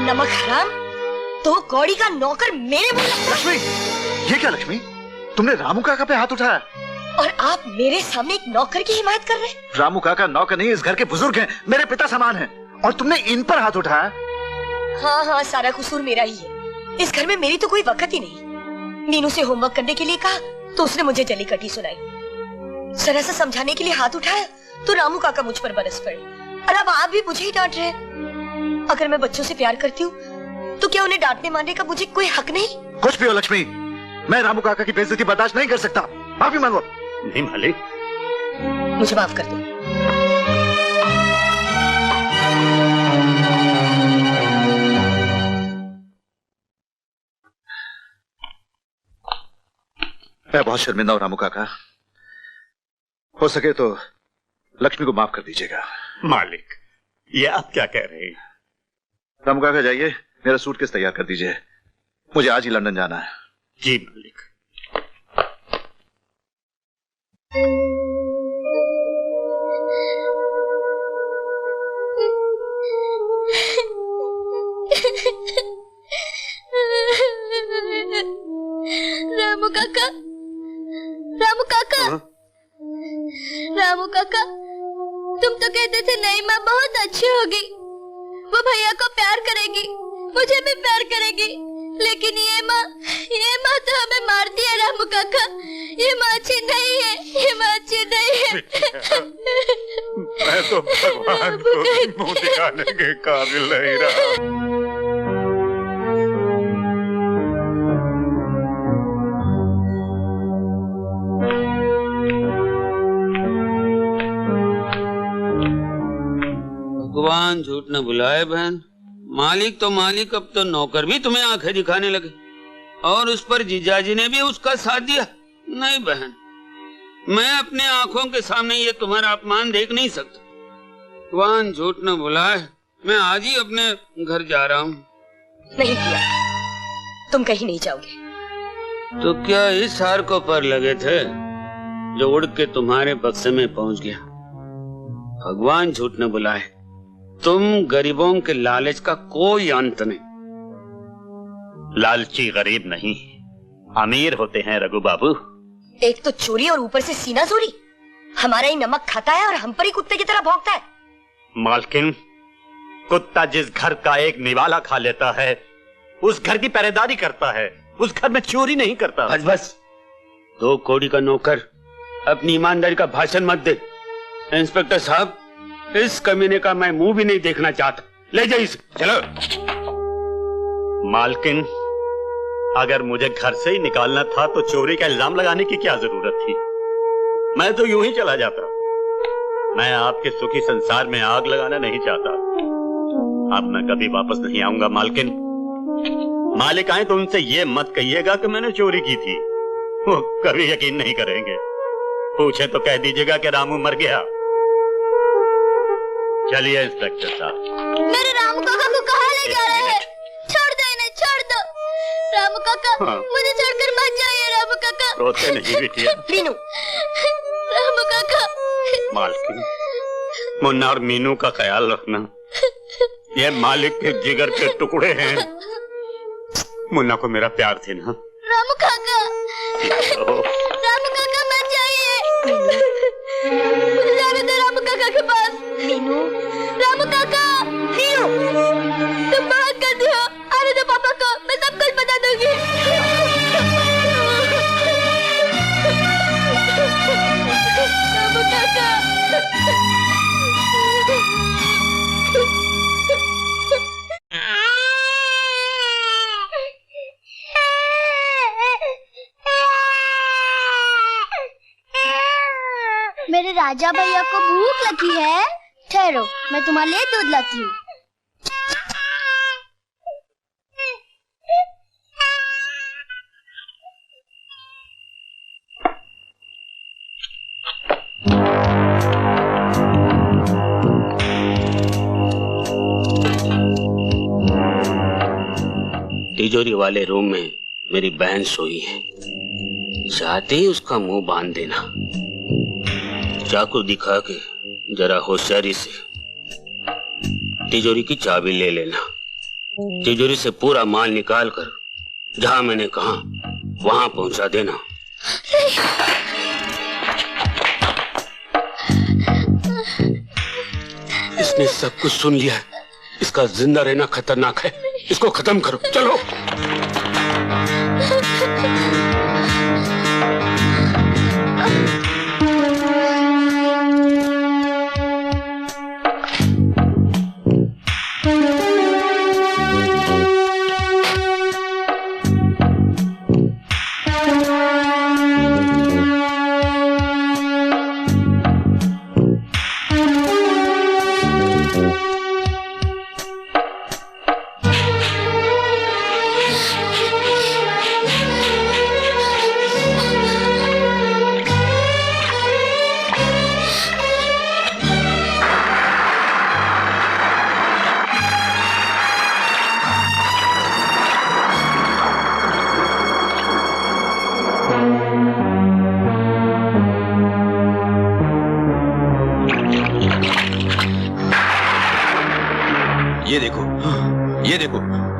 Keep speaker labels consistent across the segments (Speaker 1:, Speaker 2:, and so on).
Speaker 1: नमक हराम, तो कौड़ी का नौकर मेरे मुंह लगता।
Speaker 2: लक्ष्मी, ये क्या लक्ष्मी, तुमने रामू काका पे हाथ उठाया
Speaker 1: और आप मेरे सामने एक नौकर की हिमायत कर रहे हैं?
Speaker 2: रामू काका नौकर नहीं, इस घर के बुजुर्ग हैं, मेरे पिता समान हैं, और तुमने इन पर हाथ उठाया।
Speaker 1: हाँ हाँ, सारा कसूर मेरा ही है। इस घर में मेरी तो कोई वक्त ही नहीं। मीनू से होमवर्क करने के लिए कहा तो उसने मुझे जली कटी सुनाई। जरा सा समझाने के लिए हाथ उठाया तो रामू काका मुझ पर बरस पड़े। और अब आप भी मुझे ही डांट रहे हैं। अगर मैं बच्चों से प्यार करती हूँ तो क्या उन्हें डांटने मारने का मुझे कोई हक नहीं?
Speaker 2: कुछ भी हो लक्ष्मी, मैं रामू काका की बेइज्जती बर्दाश्त नहीं कर सकता। माफी मांगो।
Speaker 3: नहीं मालिक,
Speaker 1: मुझे माफ कर दो।
Speaker 2: मैं बहुत शर्मिंदा हूं रामू काका, हो सके तो लक्ष्मी को माफ कर दीजिएगा।
Speaker 3: मालिक, ये आप क्या कह रहे हैं?
Speaker 2: रामू काका जाइए, मेरा सूटकेस तैयार कर दीजिए, मुझे आज ही लंदन जाना है।
Speaker 3: जी मालिक।
Speaker 4: रामू काका, रामू काका, रामू काका, तुम तो कहते थे नई माँ बहुत अच्छी होगी, वो भैया को प्यार करेगी, मुझे भी प्यार करेगी, लेकिन ये माँ तो हमें मारती है। रामू काका, ये माँ अच्छी नहीं है, ये माँ अच्छी नहीं है।
Speaker 3: मैं तो भगवान को मुंह दिखाने के काबिल नहीं रहा।
Speaker 5: भगवान झूठ न बुलाए बहन, मालिक तो मालिक, अब तो नौकर भी तुम्हें आंखें दिखाने लगे, और उस पर जीजाजी ने भी उसका साथ दिया। नहीं बहन, मैं अपने आंखों के सामने ये तुम्हारा अपमान देख नहीं सकता। भगवान झूठ न बुलाए, मैं आज ही अपने घर जा रहा हूँ।
Speaker 1: नहीं किया, तुम कहीं नहीं जाओगे।
Speaker 5: तो क्या इस हार को पर लगे थे जो उड़ के तुम्हारे बक्से में पहुंच गया? भगवान झूठ न बुलाए, तुम गरीबों के लालच का कोई अंत नहीं।
Speaker 3: लालची गरीब नहीं, अमीर होते हैं रघु बाबू।
Speaker 1: एक तो चोरी और ऊपर से सीना चोरी। हमारा ही नमक खाता है और हम पर ही कुत्ते की तरह भौंकता है।
Speaker 3: मालकिन, कुत्ता जिस घर का एक निवाला खा लेता है उस घर की पहरेदारी करता है, उस घर में चोरी नहीं करता।
Speaker 5: बस बस, 2 कौड़ी का नौकर, अपनी ईमानदारी का भाषण मत दे। इंस्पेक्टर साहब, इस कमीने का मैं मुंह भी नहीं देखना चाहता। ले जाइए इसे, चलो।
Speaker 3: मालकिन, अगर मुझे घर से ही निकालना था तो चोरी का इल्जाम लगाने की क्या जरूरत थी? मैं तो यूं ही चला जाता। मैं आपके सुखी संसार में आग लगाना नहीं चाहता। अब मैं कभी वापस नहीं आऊंगा मालकिन। मालिक आए तो उनसे ये मत कहिएगा कि मैंने चोरी की थी, वो कभी यकीन नहीं करेंगे। पूछे तो कह दीजिएगा कि रामू मर गया। चलिए इंस्पेक्टर साहब।
Speaker 4: मेरे रामू काका को कहाँ ले जा रहे हैं? छोड़ दो इन्हें, छोड़ दो। रामू काका, मुझे छोड़कर मत जाइए। रामू काका,
Speaker 3: रोते नहीं बिटिया।
Speaker 1: मीनू,
Speaker 4: रामू काका।
Speaker 3: मालकिन, मुन्ना और मीनू का ख्याल रखना, ये मालिक के जिगर के टुकड़े हैं। मुन्ना को मेरा प्यार थे ना।
Speaker 4: रामू काका, रामू काका मत जाइए, मुझे जाने दो रामू काका के पास।
Speaker 1: मीनू,
Speaker 4: रामू काका,
Speaker 1: मीनू,
Speaker 4: तुम बहुत गंदे हो, आने दो पापा को, मैं सब कुछ बता दूंगी। रामू काका। मेरे राजा भैया को भूख लगी है, ठहरो मैं तुम्हारे लिए दूध लाती हूँ।
Speaker 5: तिजोरी वाले रूम में मेरी बहन सोई है, चाहते ही उसका मुंह बांध देना। चाकू दिखा के जरा होशियारी से तिजोरी की चाबी ले लेना। तिजोरी से पूरा माल निकाल कर जहां मैंने कहा वहां पहुंचा देना। इसने सब कुछ सुन लिया है, इसका जिंदा रहना खतरनाक है, इसको खत्म करो, चलो।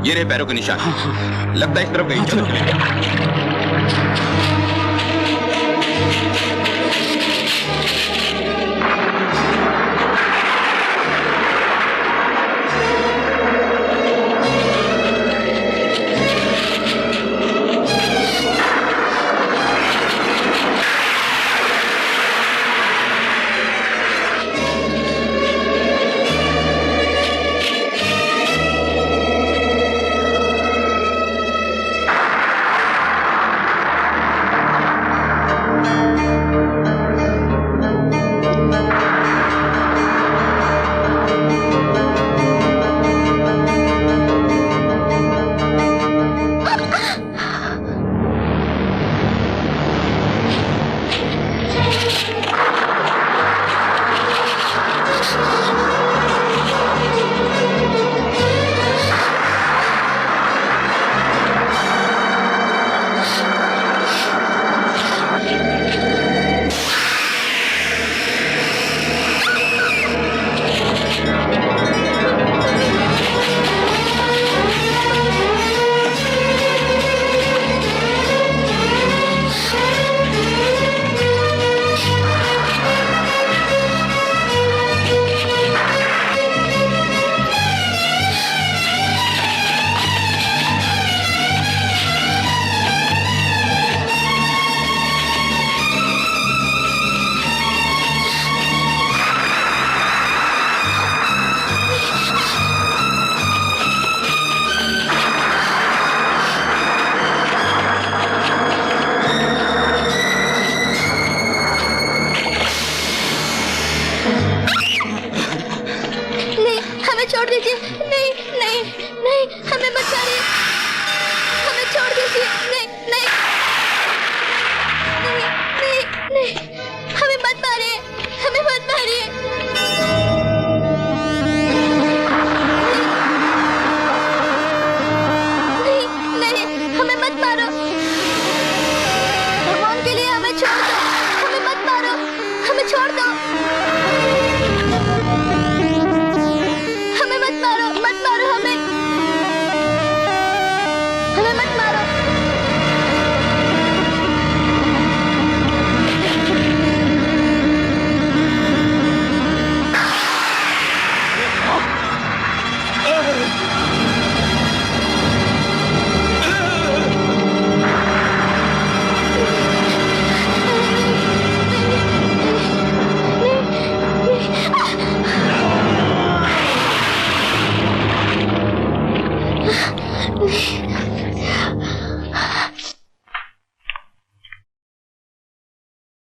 Speaker 6: ये रहे पैरों के निशान। लगता है इस तरफ गई। चलो।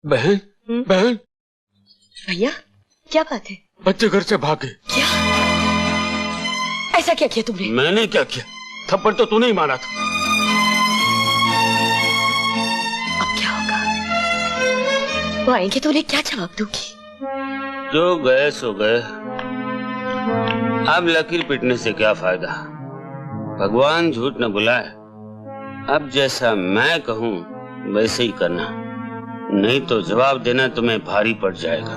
Speaker 5: बहन, बहन।
Speaker 1: भैया, क्या बात है?
Speaker 5: बच्चे घर से भागे।
Speaker 1: क्या? ऐसा क्या किया तुमने?
Speaker 5: मैंने क्या किया? थप्पड़ तो तूने ही मारा था।
Speaker 1: अब क्या होगा? वो आएंगे तो उन्हें क्या जवाब दूंगी?
Speaker 5: जो गए सो गए, अब लकीर पिटने से क्या फायदा? भगवान झूठ न बुलाए। अब जैसा मैं कहूँ वैसे ही करना, नहीं तो जवाब देना तुम्हें भारी पड़ जाएगा।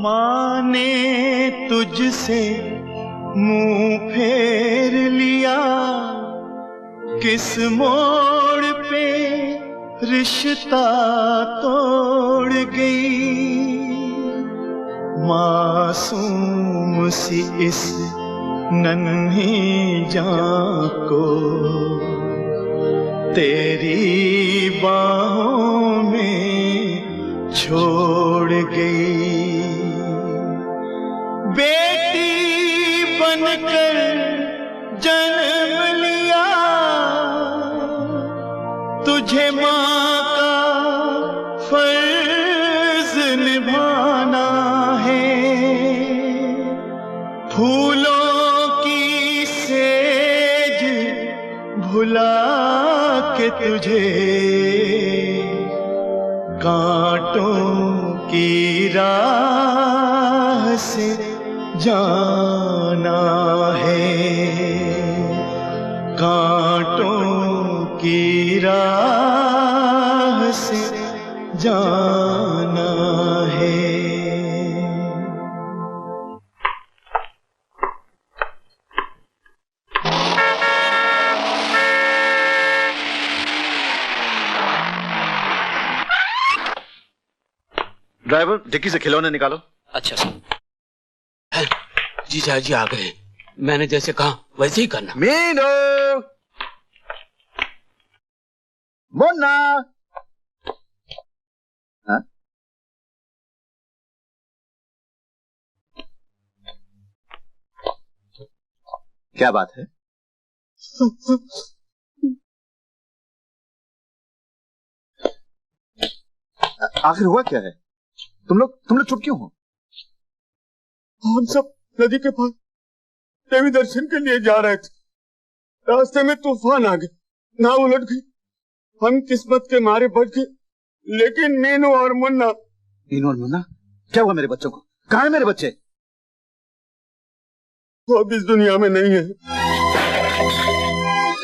Speaker 7: माँ ने तुझसे मुंह फेर लिया, किस मोड़ पे रिश्ता तोड़ गई। मासूम सी इस नन्ही जान को तेरी बाहों में छोड़ गई। बेटी बनकर जन्म लिया, तुझे माँ का फर्ज निभाना है। फूलों की सेज भुला के तुझे कांटों की राह से जाना है। कांटों की राह से जाना है।
Speaker 2: ड्राइवर, डिक्की से खिलौने निकालो।
Speaker 5: अच्छा सर। जीजा जी आ गए। मैंने जैसे कहा वैसे ही करना।
Speaker 2: मीनू, मुन्ना। हाँ? क्या बात है? आखिर हुआ क्या है? तुम लोग चुप क्यों हो?
Speaker 7: हम सब नदी के पास देवी दर्शन के लिए जा रहे थे। रास्ते में तूफान आ गए, नाव उलट गई। हम किस्मत के मारे बच गए, लेकिन मीनू और मुन्ना।
Speaker 2: क्या हुआ मेरे बच्चों को? कहाँ है मेरे बच्चे?
Speaker 7: वो अब इस दुनिया में नहीं है।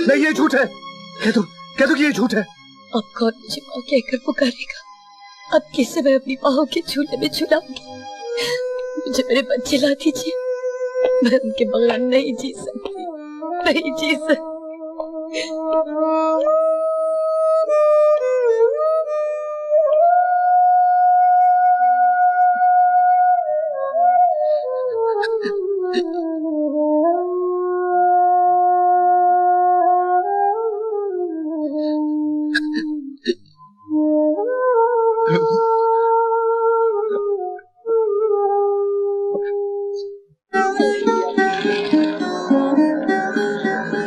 Speaker 2: नहीं, ये झूठ है। कह दो कि ये झूठ है।
Speaker 1: अब कौन मुझे माँ कहकर पुकारेगा? अब किसे मैं अपनी बाहों के झूले में झुलाऊंगी? मुझे मेरे बच्चे ला दीजिए। मैं उनके बगैर नहीं जी सकती, नहीं जी सकती।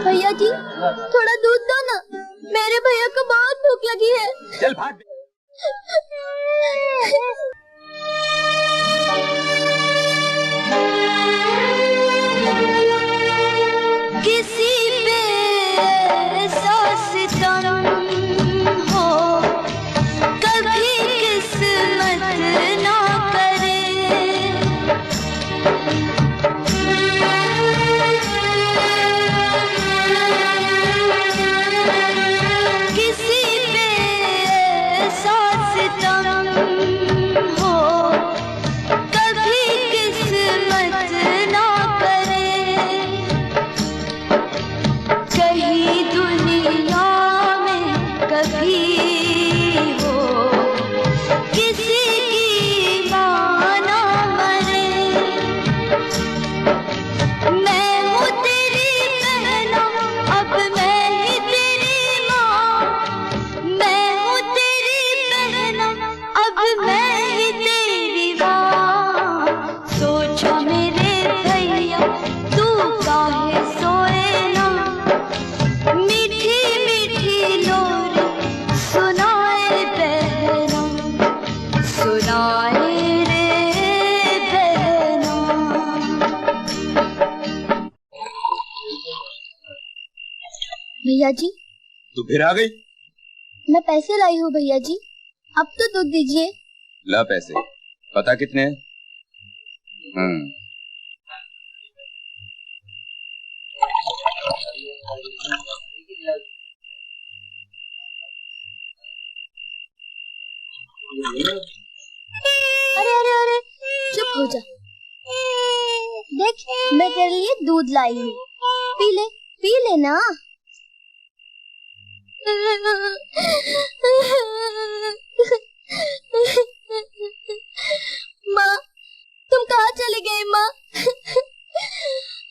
Speaker 4: भैया जी थोड़ा दूध दो ना, मेरे भैया को बहुत भूख लगी है।
Speaker 2: चल भाग।
Speaker 4: किसी पे ऐसा सितम हो, कभी किस्मत ना करे। किसी पे ऐसा सितम हो, कभी किस्मत ना करे। कहीं दुनिया में कभी हो, किसी की माँ ना मरे। मैं हूँ तेरी बहना, अब मैं ही तेरी माँ। मैं हूँ तेरी बहना, अब मैं ही तेरी माँ। सोचा मेरे भैया तू काहे सोए ना, मीठी मीठी लोरी सुनाए बहना, सुनाए रे बहना। भैया जी
Speaker 6: तू फिर आ गई?
Speaker 4: मैं पैसे लाई हूँ भैया जी, अब तो दूध दीजिए।
Speaker 6: ला पैसे। पता कितने हैं?
Speaker 4: अरे अरे अरे, चुप चुप हो जा। देख मैं तेरे लिए दूध लाई हूँ, पी ले ना। माँ तुम कहाँ चली गई माँ?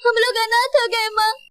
Speaker 4: हम लोग अनाथ हो गए